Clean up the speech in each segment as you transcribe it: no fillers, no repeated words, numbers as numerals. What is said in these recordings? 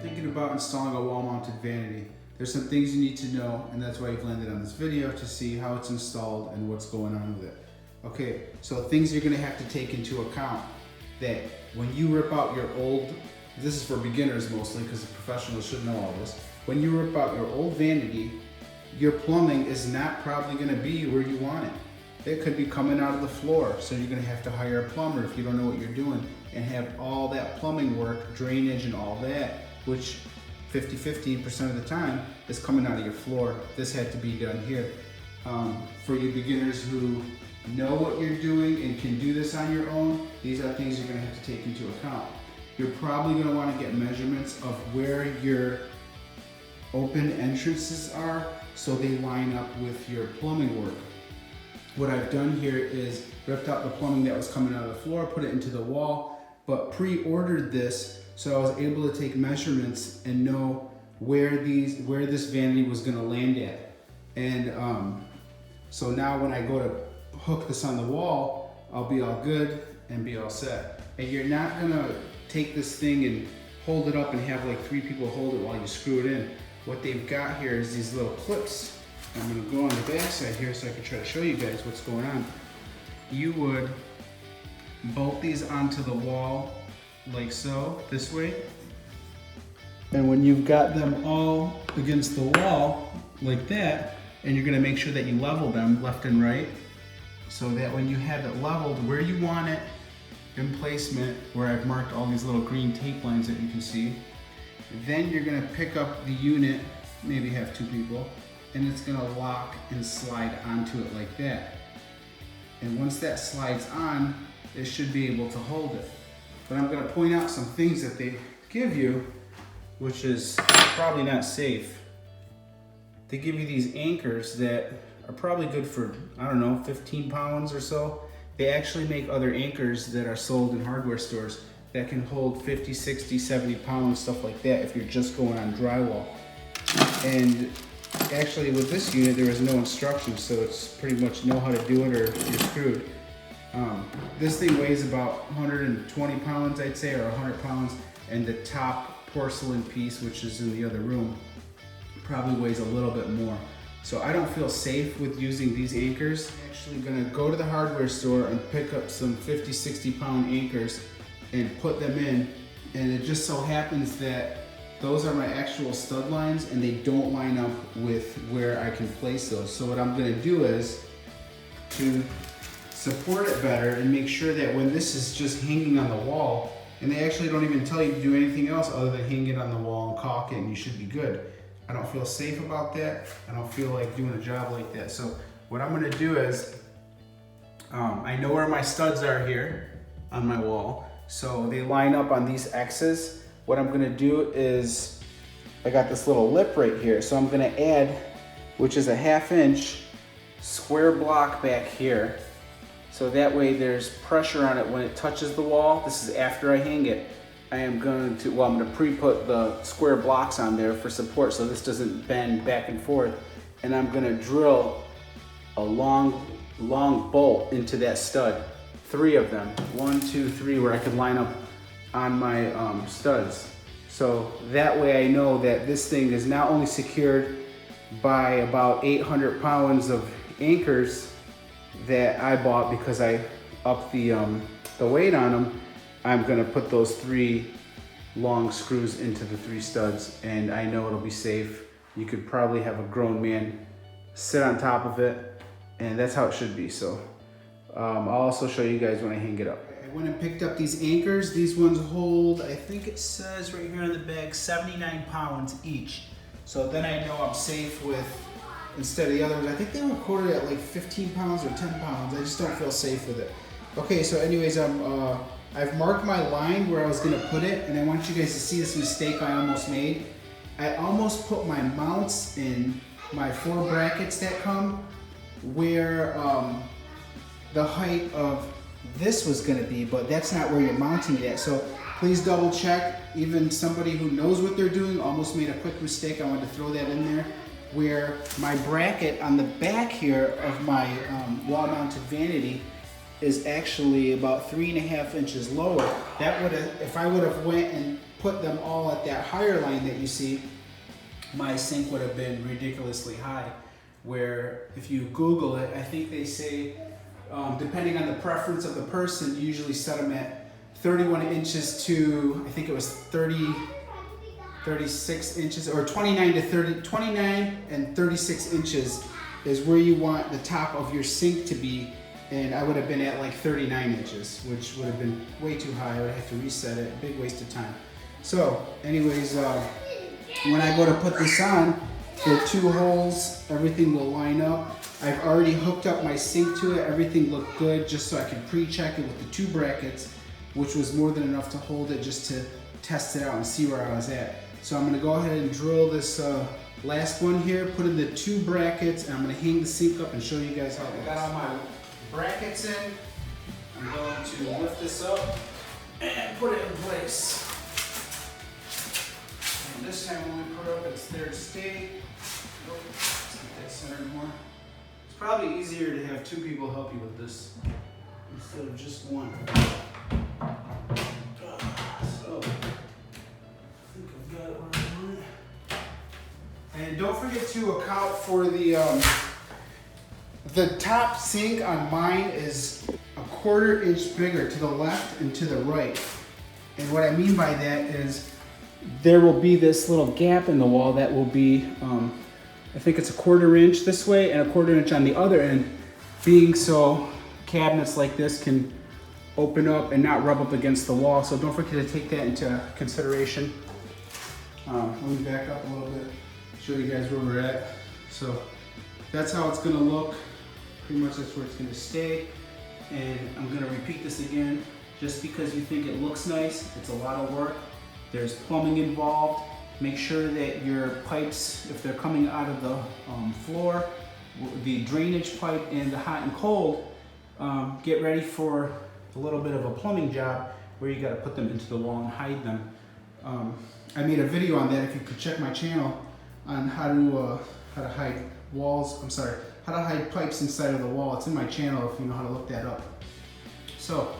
Thinking about installing a wall-mounted vanity. There's some things you need to know, and that's why you've landed on this video, to see how it's installed and what's going on with it. Okay, so things you're gonna have to take into account, that when you rip out your old, this is for beginners mostly because the professionals should know all this. When you rip out your old vanity, your plumbing is not probably gonna be where you want it. It could be coming out of the floor, so you're gonna have to hire a plumber if you don't know what you're doing, and have all that plumbing work, drainage and all that, which 50-50% of the time is coming out of your floor. This had to be done here. For you beginners who know what you're doing and can do this on your own, these are things you're gonna have to take into account. You're probably gonna wanna get measurements of where your open entrances are so they line up with your plumbing work. What I've done here is ripped out the plumbing that was coming out of the floor, put it into the wall, but pre-ordered this so I was able to take measurements and know where this vanity was gonna land at. And so now when I go to hook this on the wall, I'll be all good and be all set. And you're not gonna take this thing and hold it up and have like 3 people hold it while you screw it in. What they've got here is these little clips. I'm gonna go on the back side here so I can try to show you guys what's going on. You would bolt these onto the wall like so, this way. And when you've got them all against the wall like that, and you're gonna make sure that you level them left and right, so that when you have it leveled where you want it in placement, where I've marked all these little green tape lines that you can see, then you're gonna pick up the unit, maybe have 2 people, and it's gonna lock and slide onto it like that. And once that slides on, it should be able to hold it. But I'm gonna point out some things that they give you, which is probably not safe. They give you these anchors that are probably good for, I don't know, 15 pounds or so. They actually make other anchors that are sold in hardware stores that can hold 50, 60, 70 pounds, stuff like that, if you're just going on drywall. And actually with this unit, there is no instructions, so it's pretty much know how to do it or you're screwed. This thing weighs about 120 pounds, I'd say, or 100 pounds, and the top porcelain piece, which is in the other room, probably weighs a little bit more. So I don't feel safe with using these anchors. I'm actually gonna go to the hardware store and pick up some 50, 60 pound anchors and put them in. And it just so happens that those are my actual stud lines and they don't line up with where I can place those. So what I'm gonna do is to support it better and make sure that when this is just hanging on the wall, and they actually don't even tell you to do anything else other than hang it on the wall and caulk it and you should be good. I don't feel safe about that. I don't feel like doing a job like that. So what I'm gonna do is, I know where my studs are here on my wall. So they line up on these X's. What I'm gonna do is, I got this little lip right here. So I'm gonna add, which is a 1/2 inch square block back here. So that way there's pressure on it when it touches the wall. This is after I hang it. I'm gonna pre-put the square blocks on there for support so this doesn't bend back and forth. And I'm gonna drill a long bolt into that stud. 3 of them, 1, 2, 3, where I can line up on my studs. So that way I know that this thing is not only secured by about 800 pounds of anchors that I bought because I upped the weight on them. I'm gonna put those 3 long screws into the 3 studs, and I know it'll be safe. You could probably have a grown man sit on top of it, and that's how it should be. So I'll also show you guys when I hang it up. I went and picked up these anchors. These ones hold, I think it says right here on the bag, 79 pounds each. So then I know I'm safe with, instead of the other ones, I think they were quoted at like 15 pounds or 10 pounds. I just don't feel safe with it. Okay, so anyways, I've marked my line where I was gonna put it, and I want you guys to see this mistake I almost made. I almost put my mounts in my 4 brackets that come where the height of this was gonna be, but that's not where you're mounting it at. So please double check. Even somebody who knows what they're doing almost made a quick mistake. I wanted to throw that in there, where my bracket on the back here of my wall mounted vanity is actually about 3.5 inches lower. That would have, if I would have went and put them all at that higher line that you see, my sink would have been ridiculously high. Where if you Google it, I think they say, depending on the preference of the person, you usually set them at 31 inches to, I think it was 36 inches, or 29 and 36 inches is where you want the top of your sink to be. And I would have been at like 39 inches, which would have been way too high. I would have to reset it, big waste of time. So anyways, when I go to put this on, the 2 holes, everything will line up. I've already hooked up my sink to it. Everything looked good, just so I could pre-check it with the 2 brackets, which was more than enough to hold it, just to test it out and see where I was at. So I'm gonna go ahead and drill this last one here, put in the 2 brackets, and I'm gonna hang the sink up and show you guys how I got all my brackets in. I'm going to lift this up and put it in place. And this time when we put it up, it's there to stay. Nope, let's get that centered more. It's probably easier to have 2 people help you with this instead of just one. So, I think I've got it where I want it. And don't forget to account for the top sink on mine is 1/4 inch bigger to the left and to the right. And what I mean by that is there will be this little gap in the wall that will be, I think it's 1/4 inch this way and 1/4 inch on the other end, being so cabinets like this can open up and not rub up against the wall. So don't forget to take that into consideration. Let me back up a little bit, show you guys where we're at. So that's how it's gonna look. Pretty much that's where it's gonna stay. And I'm gonna repeat this again. Just because you think it looks nice, it's a lot of work. There's plumbing involved. Make sure that your pipes, if they're coming out of the floor, the drainage pipe and the hot and cold, get ready for a little bit of a plumbing job where you gotta put them into the wall and hide them. I made a video on that, if you could check my channel, on how to hide walls, how to hide pipes inside of the wall. It's in my channel if you know how to look that up. So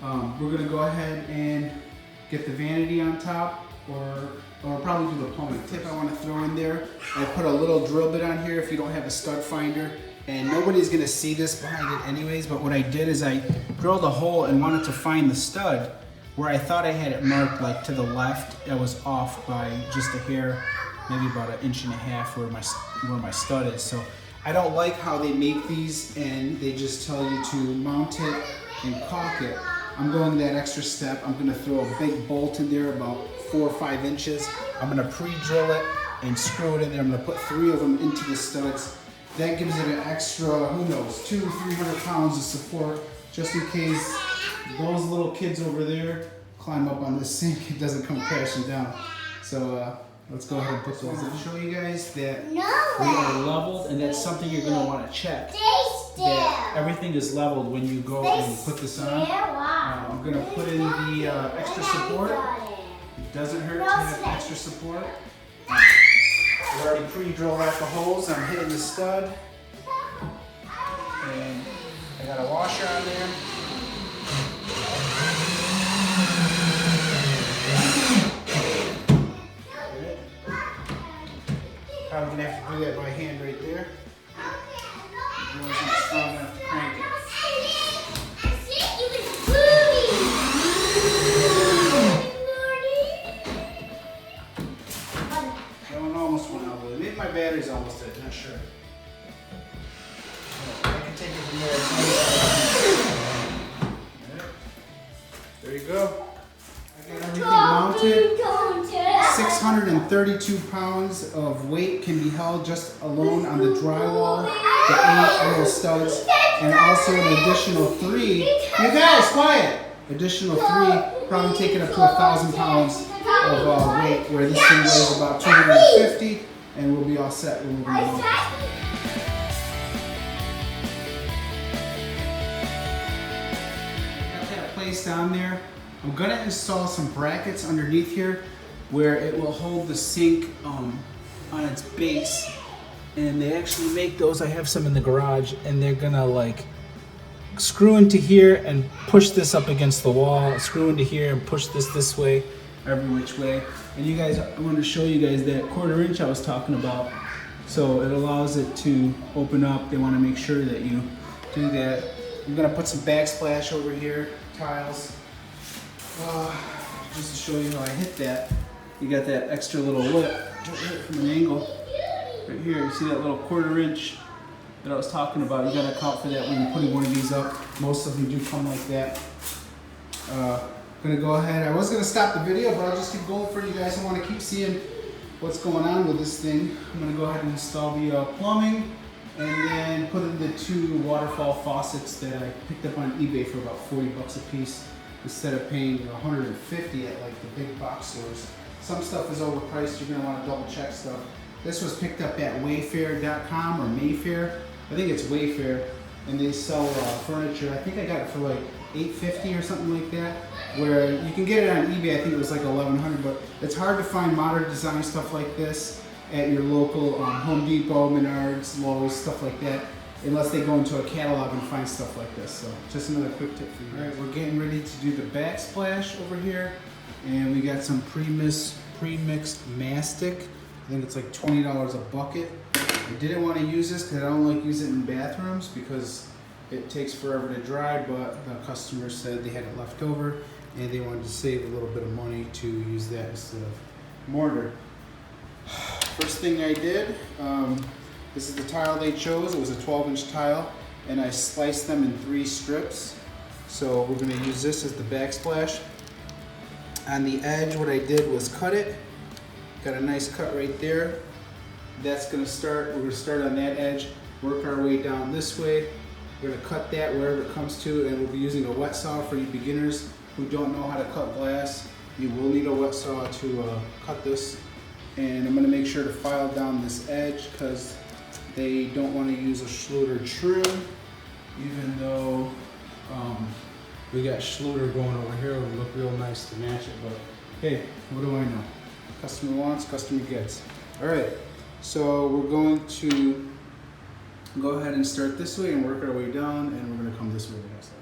we're gonna go ahead and get the vanity on top, or probably do the plumbing. Tip I want to throw in there, I put a little drill bit on here if you don't have a stud finder, and nobody's gonna see this behind it anyways, but what I did is I drilled a hole and wanted to find the stud where I thought I had it marked like to the left. It was off by just a hair, maybe about 1.5 inches where my stud is. So I don't like how they make these and they just tell you to mount it and caulk it. I'm going that extra step. I'm gonna throw a big bolt in there about 4 or 5 inches. I'm gonna pre-drill it and screw it in there. I'm gonna put 3 of them into the studs. That gives it an extra, who knows, 200-300 pounds of support, just in case those little kids over there climb up on this sink. It doesn't come crashing down. So let's go ahead and put those in. Show you guys that we are leveled, and that's something you're gonna wanna check. That everything is leveled when you go and put this on. I'm gonna put in the extra support. It doesn't hurt to have extra support. I've already pre-drilled out the holes. I'm hitting the stud. And I got a washer on there. Probably gonna have to do that by hand right there. It wasn't strong enough to crank it. That one almost went out. Maybe my battery's almost dead, not sure. I can take it from there. There you go. I got everything mounted. 632 pounds of weight can be held just alone on the drywall, the 8 little studs, and also an additional 3. You guys, quiet! Additional 3, probably taking up to 1,000 pounds of weight, where this thing weighs about 250, and we'll be all set when we're done. Got that placed down there. I'm gonna install some brackets underneath here where it will hold the sink on its base. And they actually make those. I have some in the garage, and they're gonna like screw into here and push this up against the wall, screw into here and push this way, every which way. And you guys, I want to show you guys that 1/4 inch I was talking about. So it allows it to open up. They want to make sure that you do that. I'm gonna put some backsplash over here, tiles. Just to show you how I hit that. You got that extra little lip, don't hit it from an angle. Right here, you see that little 1/4 inch that I was talking about. You gotta account for that when you're putting one of these up. Most of them do come like that. Gonna go ahead. I was gonna stop the video, but I'll just keep going for you guys. I want to keep seeing what's going on with this thing. I'm gonna go ahead and install the plumbing, and then put in the 2 waterfall faucets that I picked up on eBay for about 40 bucks a piece, instead of paying 150 at like the big box stores. Some stuff is overpriced. You're gonna want to double check stuff. This was picked up at Wayfair.com or Mayfair. I think it's Wayfair, and they sell furniture. I think I got it for like $8.50 or something like that. Where you can get it on eBay, I think it was like $1,100, but it's hard to find modern design stuff like this at your local Home Depot, Menards, Lowe's, stuff like that, unless they go into a catalog and find stuff like this. So just another quick tip for you. All right, we're getting ready to do the backsplash over here, and we got some pre-mixed mastic. I think it's like $20 a bucket. I didn't want to use this because I don't like using it in bathrooms because it takes forever to dry, but the customer said they had it left over and they wanted to save a little bit of money to use that instead of mortar. First thing I did, this is the tile they chose. It was a 12-inch tile, and I sliced them in 3 strips. So we're going to use this as the backsplash. On the edge, what I did was cut it. Got a nice cut right there. That's going to start, we're going to start on that edge, work our way down this way. We're going to cut that wherever it comes to, and we'll be using a wet saw for you beginners who don't know how to cut glass. You will need a wet saw to cut this. And I'm going to make sure to file down this edge because they don't want to use a Schluter trim, even though we got Schluter going over here. It would look real nice to match it, but hey, what do I know? Customer wants, customer gets. All right, so we're going to go ahead and start this way and work our way down, and we're going to come this way the next time.